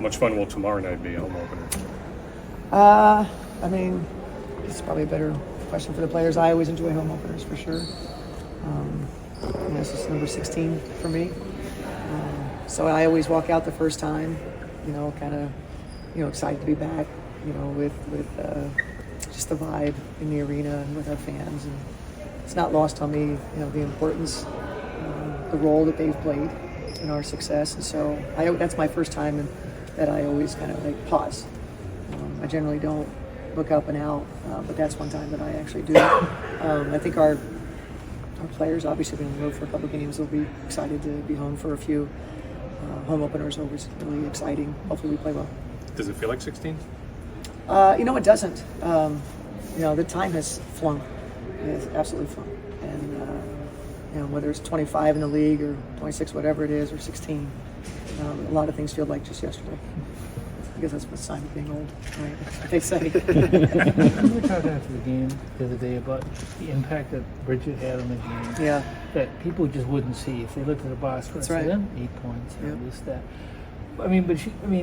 How much fun will tomorrow night be, a home opener? I mean, it's probably a better question for the players. I always enjoy home openers for sure. This is number 16 for me. So I always walk out the first time, kind of, excited to be back, with just the vibe in the arena and with our fans. And it's not lost on me, the importance, the role that they've played in our success. And so that's my first time that I always kind of like pause. I generally don't look up and out, but that's one time that I actually do. I think our players obviously been on the road for a couple of games. They'll be excited to be home for a few. Home openers are always really exciting. Hopefully we play well. Does it feel like 16? It doesn't. The time has flown. It's absolutely flown. And, whether it's 25 in the league or 26, whatever it is, or 16, a lot of things feel like just yesterday. I guess that's the sign of being old, right? They say. We were talking after the game the other day about the impact that Bridget had on the game. Yeah. That people just wouldn't see if they looked at the box score. That's right. 8 points, or at least that.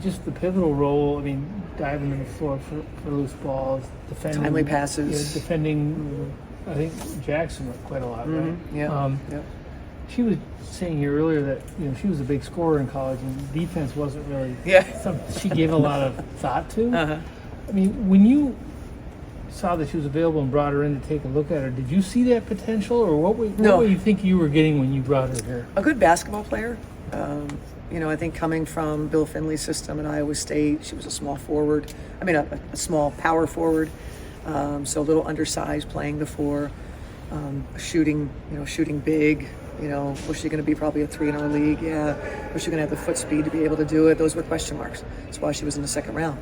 Just the pivotal role. Diving in the floor for loose balls, defending timely passes, defending. Mm-hmm. I think Jackson quite a lot, right? Mm-hmm. Yeah. She was saying here earlier that she was a big scorer in college, and defense wasn't really something she gave a lot of thought to. Uh-huh. When you saw that she was available and brought her in to take a look at her, did you see that potential, or what do you think you were getting when you brought her here? A good basketball player. I think coming from Bill Finley's system at Iowa State, she was a small forward. A small power forward. So a little undersized, playing the four, shooting big. Was she going to be probably a 3 in our league? Yeah. Was she going to have the foot speed to be able to do it? Those were question marks. That's why she was in the second round.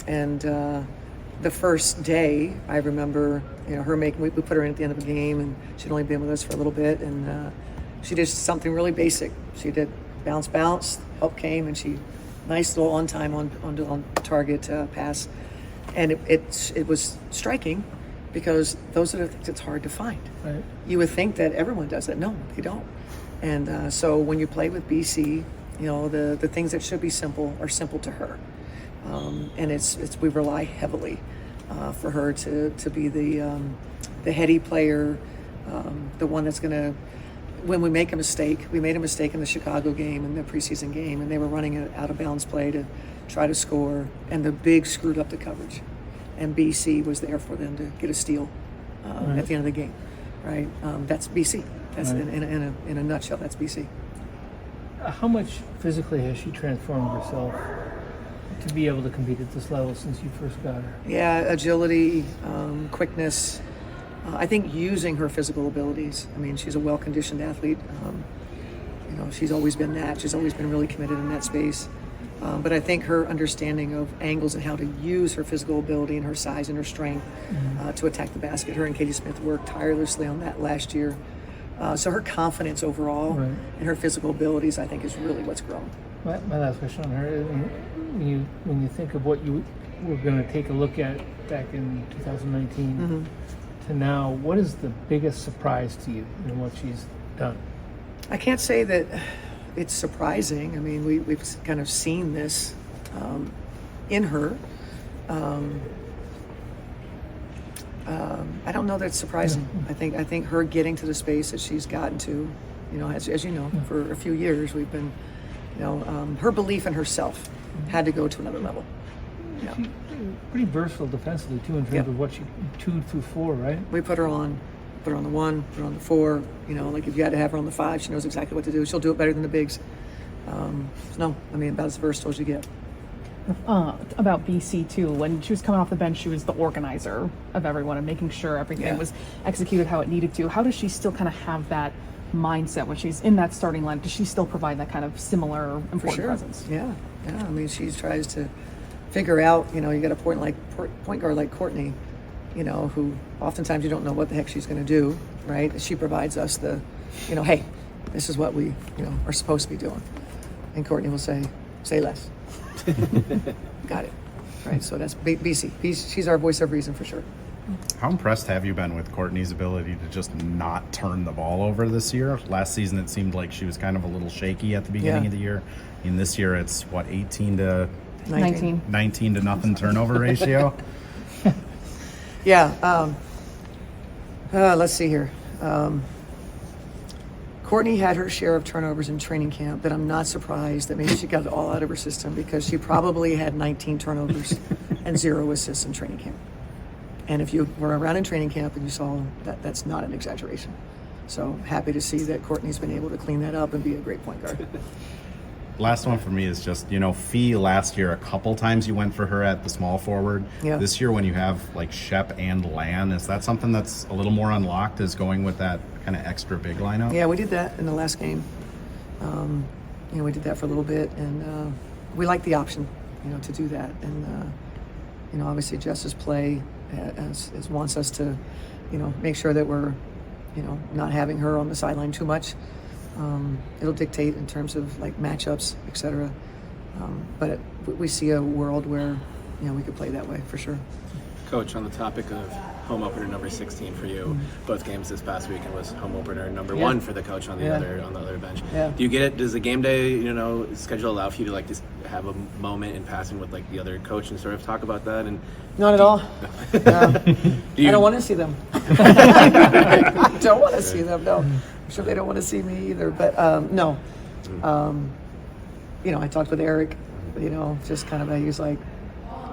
The first day, I remember, we put her in at the end of the game, and she'd only been with us for a little bit, and she did something really basic. She did bounce, help came, and she nice little on time on target pass, and it was striking. Because those are the things it's hard to find. Right. You would think that everyone does it. No, they don't. And so when you play with BC, the things that should be simple are simple to her. And we rely heavily for her to be the heady player, the one that's going to, when we make a mistake, we made a mistake in the Chicago game, in the preseason game, and they were running an out of bounds play to try to score, and the big screwed up the coverage. And BC was there for them to get a steal at the end of the game, right? That's BC. That's right. in a nutshell. That's BC. How much physically has she transformed herself to be able to compete at this level since you first got her? Yeah, agility, quickness. I think using her physical abilities. She's a well-conditioned athlete. She's always been that. She's always been really committed in that space. But I think her understanding of angles and how to use her physical ability and her size and her strength to attack the basket. Her and Katie Smith worked tirelessly on that last year. So her confidence overall and her physical abilities, I think, is really what's grown. My last question on her, when you think of what you were going to take a look at back in 2019 to now, what is the biggest surprise to you in what she's done? I can't say that it's surprising. We've kind of seen this in her. I don't know that it's surprising. I think her getting to the space that she's gotten to, as you know, for a few years we've been, her belief in herself had to go to another level. She's pretty versatile defensively too, in terms of what she 2 through 4, right? We put her on the 1, put her on the 4. If you had to have her on the 5, she knows exactly what to do. She'll do it better than the bigs. About as versatile as you get. About BC too, when she was coming off the bench, she was the organizer of everyone and making sure everything was executed how it needed to. How does she still kind of have that mindset when she's in that starting line? Does she still provide that kind of similar important presence? Yeah. She tries to figure out, you got a point guard like Courtney, who oftentimes you don't know what the heck she's going to do, right? She provides us the, hey, this is what we, are supposed to be doing. And Courtney will say less. Got it. Right, so that's BC. She's our voice of reason for sure. How impressed have you been with Courtney's ability to just not turn the ball over this year? Last season, it seemed like she was kind of a little shaky at the beginning Yeah. of the year. In this year, it's what, 18 to 19. 19 to nothing turnover ratio? Yeah. Let's see here. Courtney had her share of turnovers in training camp, but I'm not surprised that maybe she got it all out of her system, because she probably had 19 turnovers and 0 assists in training camp. And if you were around in training camp and you saw that, that's not an exaggeration. So happy to see that Courtney's been able to clean that up and be a great point guard. Last one for me is just, Fee last year, a couple times you went for her at the small forward. Yeah. This year, when you have like Shep and Lan, is that something that's a little more unlocked, is going with that kind of extra big lineup? Yeah, we did that in the last game. We did that for a little bit, and we like the option, to do that. And obviously Jess's play as wants us to, make sure that we're, not having her on the sideline too much. It'll dictate in terms of like matchups, etc. But we see a world where, we could play that way for sure. Coach, on the topic of home opener number 16 for you, both games this past weekend was home opener number 1 for the coach on the other bench. Yeah. Do you get it? Does the game day, schedule allow for you to like just have a moment in passing with like the other coach and sort of talk about that? And Not at all. I don't want to see them. I don't want to see them. No, I'm sure they don't want to see me either. But no. I talked with Eric. Just kind of, he was like,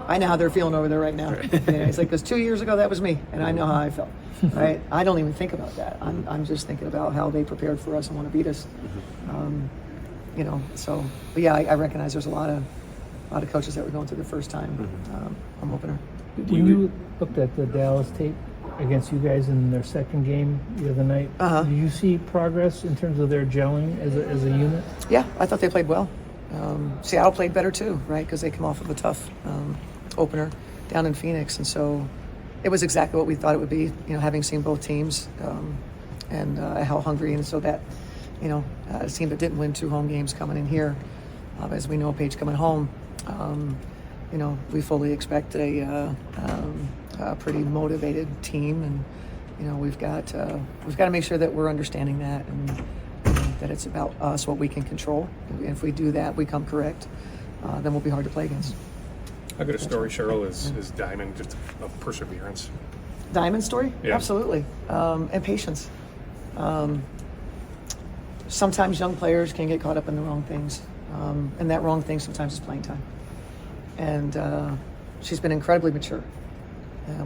I know how they're feeling over there right now. He's like, because 2 years ago that was me, and I know how I felt. Right? I don't even think about that. I'm just thinking about how they prepared for us and want to beat us. So, but yeah, I recognize there's a lot of coaches that were going through the first time home opener. When you looked at the Dallas tape against you guys in their second game the other night, do you see progress in terms of their gelling as a unit? Yeah, I thought they played well. Seattle played better too, right? Because they come off of a tough opener down in Phoenix, and so it was exactly what we thought it would be. Having seen both teams and how hungry, and so that a team that didn't win 2 home games coming in here, as we know, Paige coming home. We fully expect a pretty motivated team, and we've got to make sure that we're understanding that, and that it's about us, what we can control. And if we do that, we come correct, then we'll be hard to play against. How good a story, Cheryl, is Diamond, just of perseverance. Diamond story? Yeah. Absolutely. And patience. Sometimes young players can get caught up in the wrong things. And that wrong thing sometimes is playing time. And she's been incredibly mature.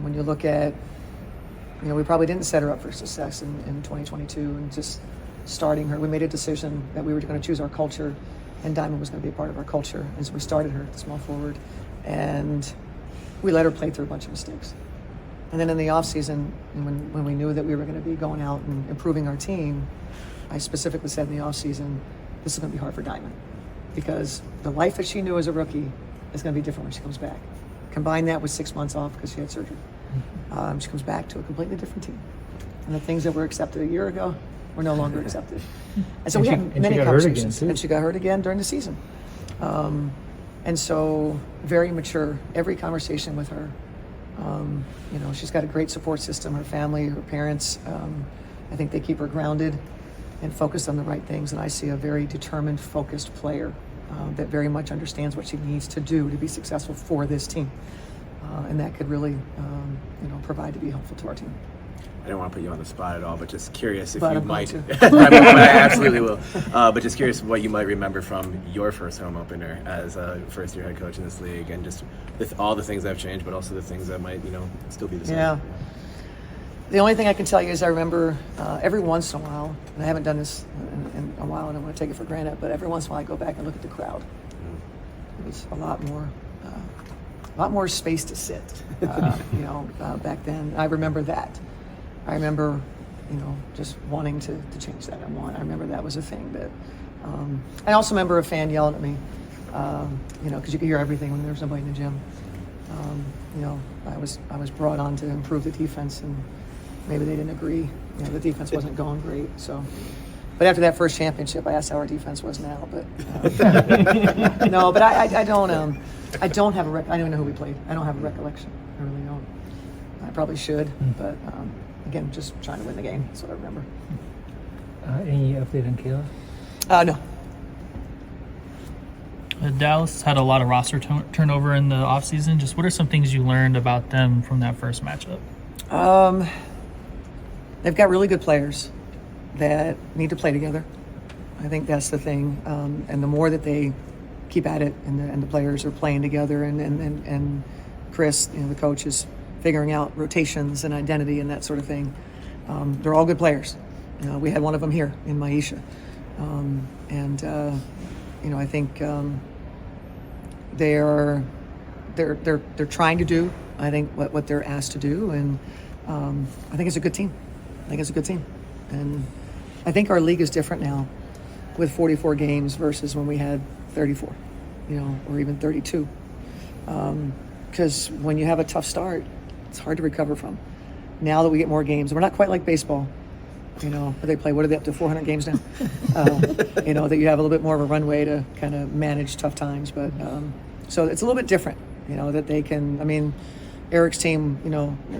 When you look at, we probably didn't set her up for success in 2022, and just starting her, we made a decision that we were going to choose our culture, and Diamond was going to be a part of our culture. And so we started her at the small forward, and we let her play through a bunch of mistakes. And then in the off season, when we knew that we were going to be going out and improving our team, I specifically said in the off season, this is going to be hard for Diamond, because the life that she knew as a rookie is going to be different when she comes back. Combine that with 6 months off because she had surgery. She comes back to a completely different team. And the things that were accepted a year ago were no longer accepted. And so we had many conversations. And she got hurt again during the season. And so very mature, every conversation with her. She's got a great support system, her family, her parents. I think they keep her grounded and focused on the right things. And I see a very determined, focused player that very much understands what she needs to do to be successful for this team. And that could really, provide to be helpful to our team. I don't want to put you on the spot at all, but just curious if But you I'm might. going I absolutely will. But just curious what you might remember from your first home opener as a first-year head coach in this league, and just with all the things that have changed, but also the things that might, still be the same. Yeah. The only thing I can tell you is I remember every once in a while, and I haven't done this in a while, and I want to take it for granted, but every once in a while I go back and look at the crowd. It was a lot more space to sit, back then. I remember that. I remember, just wanting to change that. I remember that was a thing that. I also remember a fan yelling at me, because you could hear everything when there was nobody in the gym. I was brought on to improve the defense, and maybe they didn't agree. The defense wasn't going great. So, but after that first championship, I asked how our defense was now. But no, but I don't. I don't have I don't know who we played. I don't have a recollection. I really don't. probably should, but again, just trying to win the game. That's what I remember. Any update on Kayla? No. Dallas had a lot of roster turnover in the offseason. Just what are some things you learned about them from that first matchup? They've got really good players that need to play together. I think that's the thing. And the more that they keep at it, and the players are playing together, and Chris, the coach, is figuring out rotations and identity and that sort of thing. They're all good players. We had one of them here in Maisha, I think they're trying to do, I think, what they're asked to do, and I think it's a good team. And I think our league is different now with 44 games versus when we had 34, or even 32. Because when you have a tough start, it's hard to recover from. Now that we get more games, we're not quite like baseball. Where they play, what are they up to, 400 games now? That you have a little bit more of a runway to kind of manage tough times. But so it's a little bit different, that they can, Eric's team,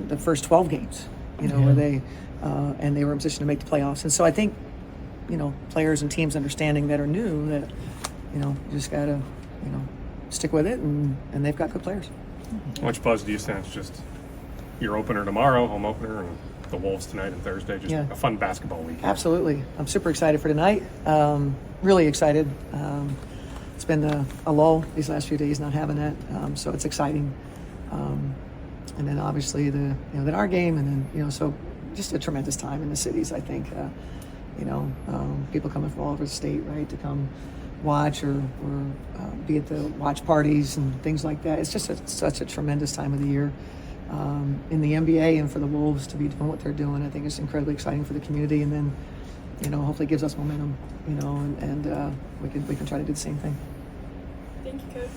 the first 12 games, where they, and they were in position to make the playoffs. And so I think, players and teams understanding that are new that, you just got to, stick with it, and they've got good players. How much buzz do you sense? Just your opener tomorrow, home opener, and the Wolves tonight and Thursday. Just a fun basketball week. Absolutely. I'm super excited for tonight. Really excited. It's been a lull these last few days not having that, so it's exciting. And then obviously then our game, and then so just a tremendous time in the cities. I think people coming from all over the state, right, to come watch or be at the watch parties and things like that. It's just such a tremendous time of the year. In the NBA and for the Wolves to be doing what they're doing, I think it's incredibly exciting for the community, and then hopefully gives us momentum, and we can try to do the same thing. Thank you, Coach.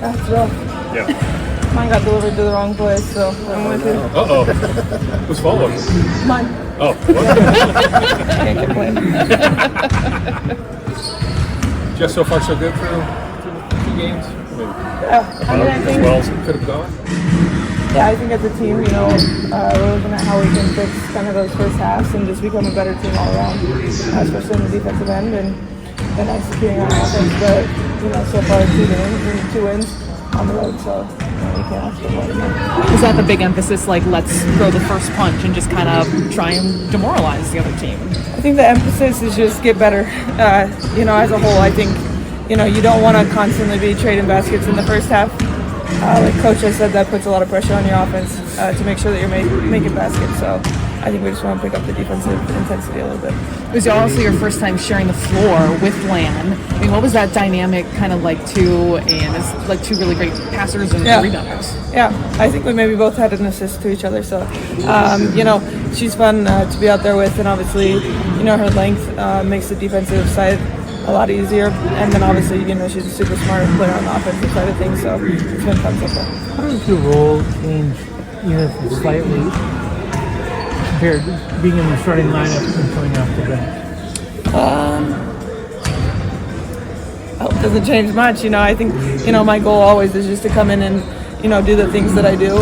That's rough. Yeah. Mine got delivered to the wrong place, so I'm with it. Uh-oh. Whose fault was it? Mine. Oh, what? Can't complain. Just so far so good through 2 games? I think, As well as it could have gone? I think as a team, we're looking at how we can fix kind of those first halves and just become a better team all around, especially in the defensive end, and then executing on offense. But, so far 2 games and 2 wins on the road, so we can't ask for more than that. Is that the big emphasis, like let's throw the first punch and just kind of try and demoralize the other team? I think the emphasis is just get better. As a whole, I think, you don't want to constantly be trading baskets in the first half. Like Coach has said, that puts a lot of pressure on your offense to make sure that you're making baskets. So I think we just want to pick up the defensive intensity a little bit. It was also your first time sharing the floor with Lan. What was that dynamic kind of like too? And it's like 2 really great passers and rebounders. Yeah, I think we maybe both had an assist to each other. So, she's fun to be out there with, and obviously, her length makes the defensive side a lot easier. And then obviously, she's a super smart player on the offensive side of things. So it's been fun so far. How does your role change, even if it's slightly, compared to being in the starting lineup and coming off the bench? I hope it doesn't change much. I think, my goal always is just to come in and, do the things that I do,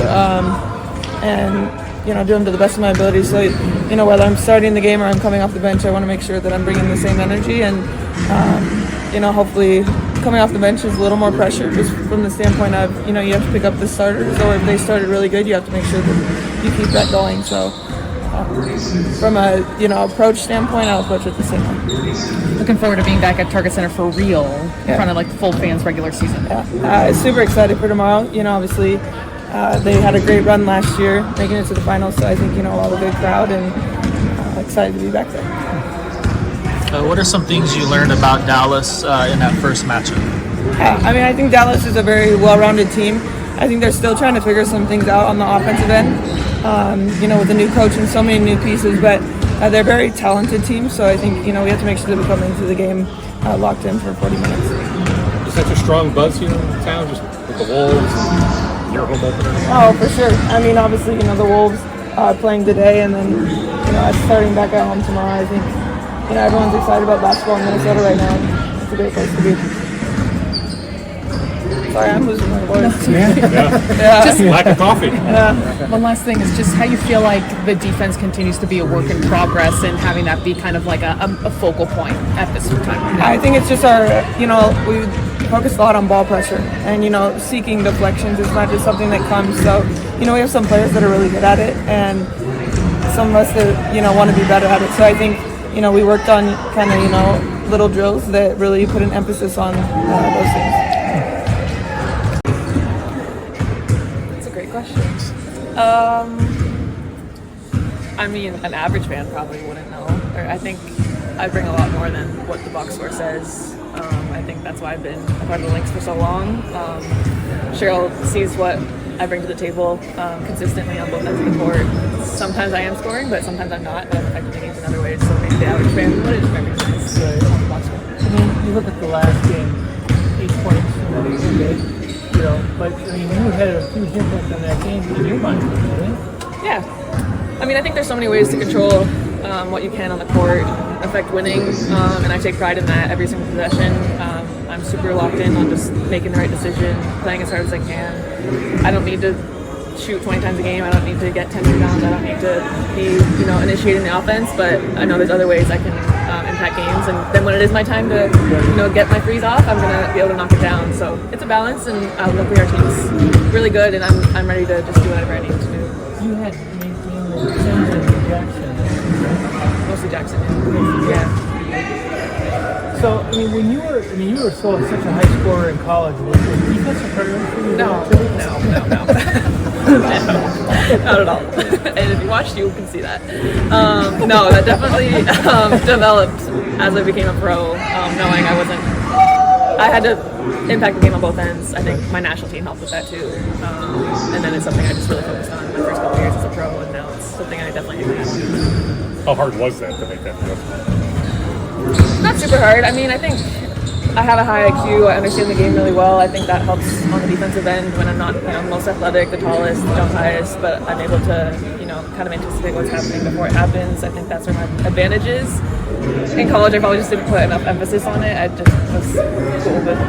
and, do them to the best of my ability. So, whether I'm starting the game or I'm coming off the bench, I want to make sure that I'm bringing the same energy, and, hopefully coming off the bench is a little more pressure, just from the standpoint of, you have to pick up the starters, or if they started really good, you have to make sure that you keep that going. So, from a approach standpoint, I'll approach it the same way. Looking forward to being back at Target Center for real in front of like the full fans regular season. Super excited for tomorrow. Obviously they had a great run last year, making it to the finals. So I think we'll have a good crowd, and excited to be back there. What are some things you learned about Dallas in that first matchup? I think Dallas is a very well-rounded team. I think they're still trying to figure some things out on the offensive end, with a new coach and so many new pieces, but they're a very talented team, so I think, we have to make sure that we come into the game locked in for 40 minutes. Is such a strong buzz here in town, just with the Wolves, your home opener? Oh, for sure. Obviously, the Wolves playing today, and then, starting back at home tomorrow. I think, everyone's excited about basketball in Minnesota right now, and it's a great place to be. Sorry, I'm losing my voice. Lack of coffee. One last thing is just how you feel like the defense continues to be a work in progress and having that be kind of like a focal point at this time. I think it's just our, we focus a lot on ball pressure and, seeking deflections. It's not just something that comes. So, we have some players that are really good at it and some of us that, want to be better at it. So I think, we worked on kind of, little drills that really put an emphasis on those things. That's a great question. I mean, an average fan probably wouldn't know. Or I think I bring a lot more than what the box score says. I think that's why I've been a part of the Lynx for so long. Cheryl sees what I bring to the table consistently on both ends of the court. Sometimes I am scoring, but sometimes I'm not. But I'm affecting the games in other ways. So maybe the average fan wouldn't recognize on the box score. I mean, you look at the last game, 8 points, but I mean, you had a huge impact on that game in your mind, right? Yeah. I mean, I think there's so many ways to control what you can on the court, affect winning, and I take pride in that every single possession. I'm super locked in on just making the right decision, playing as hard as I can. I don't need to shoot 20 times a game. I don't need to get 10 rebounds. I don't need to be, initiating the offense, but I know there's other ways I can impact games. And then when it is my time to, get my threes off, I'm going to be able to knock it down. So it's a balance, and luckily our team's really good, and I'm ready to just do whatever I need to do. You had maintained the Jackson. Mostly Jackson, yeah. So, I mean, when you were such a high scorer in college, was defense a priority for you? No. Not at all. And if you watched, you can see that. No, that definitely developed as I became a pro, knowing I had to impact the game on both ends. I think my national team helped with that too. And then it's something I just really focused on my first couple of years as a pro, and now it's something I definitely do now. How hard was that to make that adjustment? Not super hard. I mean, I think I have a high IQ. I understand the game really well. I think that helps on the defensive end when I'm not, most athletic, the tallest, the jump highest, but I'm able to, kind of anticipate what's happening before it happens. I think that's where my advantage is. In college, I probably just didn't put enough emphasis on it. I just was cool with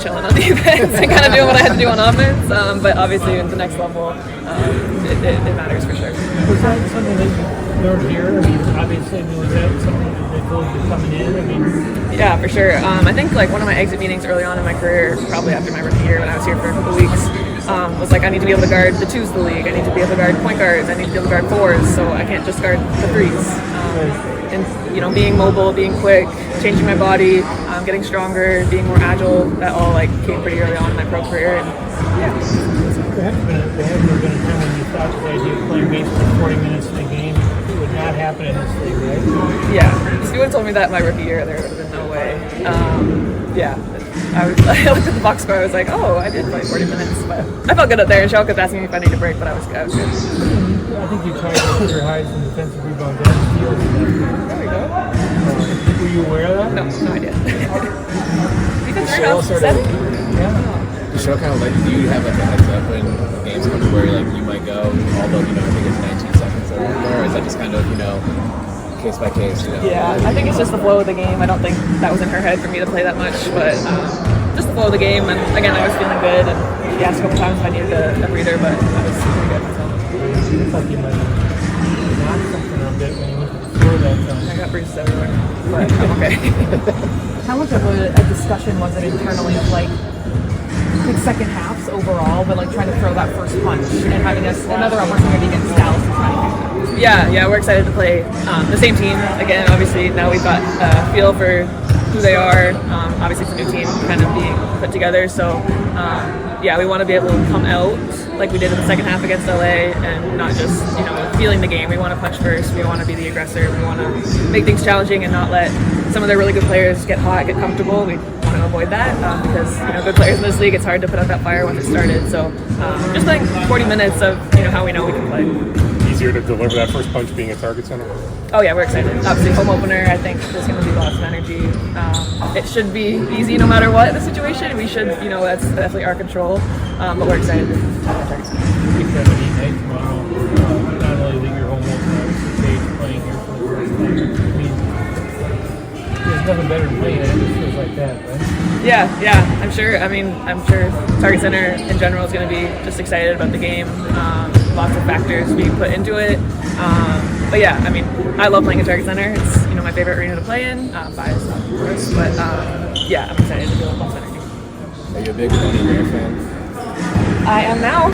chilling on defense and kind of doing what I had to do on offense. But obviously, at the next level, it matters for sure. Was that something that you learned here? I mean, obviously, was that something that they told you coming in? Yeah, for sure. I think one of my exit meetings early on in my career, probably after my rookie year when I was here for a couple weeks, was I need to be able to guard the twos of the league. I need to be able to guard point guards. I need to be able to guard fours, so I can't just guard the threes. And being mobile, being quick, changing my body, getting stronger, being more agile, that all came pretty early on in my pro career. And yeah. There had to have been a time when you thought the idea of playing baseball 40 minutes in a game would not happen in this league, right? Yeah. If you would have told me that my rookie year, there would have been no way. Yeah. I looked at the box score, I was like, oh, I did play 40 minutes. But I felt good up there, and Cheryl kept asking me if I needed a break, but I was good. I think you tried to put your highs in defensive rebound and steals. There we go. Were you aware of that? No idea. Defensive rebound, 7? Yeah. The show kind of do you have a heads up when games come to where you might go, although I think it's 19 seconds or is that just kind of case by case? Yeah, I think it's just the flow of the game. I don't think that was in her head for me to play that much, but just the flow of the game. And again, I was feeling good, and she asked a couple times if I needed a breather, but I was pretty good myself. It's like you might knock something a bit when you went to the floor that time. I got bruises everywhere, but I'm okay. How much of a discussion was it internally of second halves overall, but trying to throw that first punch and having another opportunity against Dallas to try to do that? Yeah, we're excited to play the same team again. Obviously, now we've got a feel for who they are. Obviously, it's a new team kind of being put together. So, we want to be able to come out like we did in the second half against LA and not just, feeling the game. We want to punch first. We want to be the aggressor. We want to make things challenging and not let some of their really good players get hot, get comfortable. We want to avoid that because, good players in this league, it's hard to put out that fire once it started. So, just 40 minutes of, how we know we can play. Easier to deliver that first punch being a Target Center? Oh yeah, we're excited. Obviously, home opener, I think there's going to be lots of energy. It should be easy no matter what the situation. We should, that's definitely our control. But we're excited to have Target Center. You have a neat night tomorrow. Not only that you're home opener, but playing here for the first time. I mean, there's nothing better than playing at it feels like that, right? Yeah, I'm sure. I mean, I'm sure Target Center in general is going to be just excited about the game. Lots of factors being put into it. But yeah, I mean, I love playing at Target Center. It's my favorite arena to play in. Biased, of course, but yeah, I'm excited to be able to play Center. Are you a big Tony Rare fan? I am now.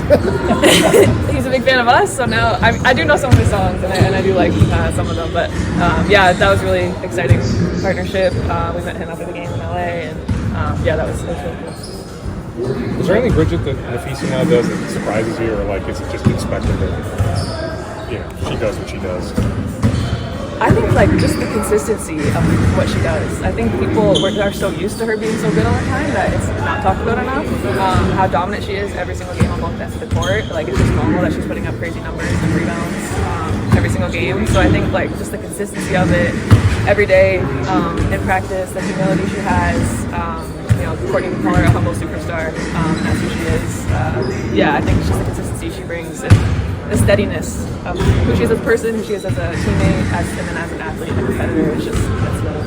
He's a big fan of us, so now I do know some of his songs, and I do like some of them. But yeah, that was really exciting partnership. We met him after the game in LA, and yeah, that was really cool. Is there anything, Bridget, that Nafisa now does that surprises you, or like is it just expected that she does what she does? I think like just the consistency of what she does. I think people are so used to her being so good all the time that it's not talked about enough. How dominant she is every single game on both ends of the court. Like it's just normal that she's putting up crazy numbers and rebounds every single game. So I think like just the consistency of it every day in practice, the humility she has. Courtney can call her a humble superstar. That's who she is. Yeah, I think it's just the consistency she brings and the steadiness of who she is as a person, who she is as a teammate, and then as an athlete and a competitor. It's just that's really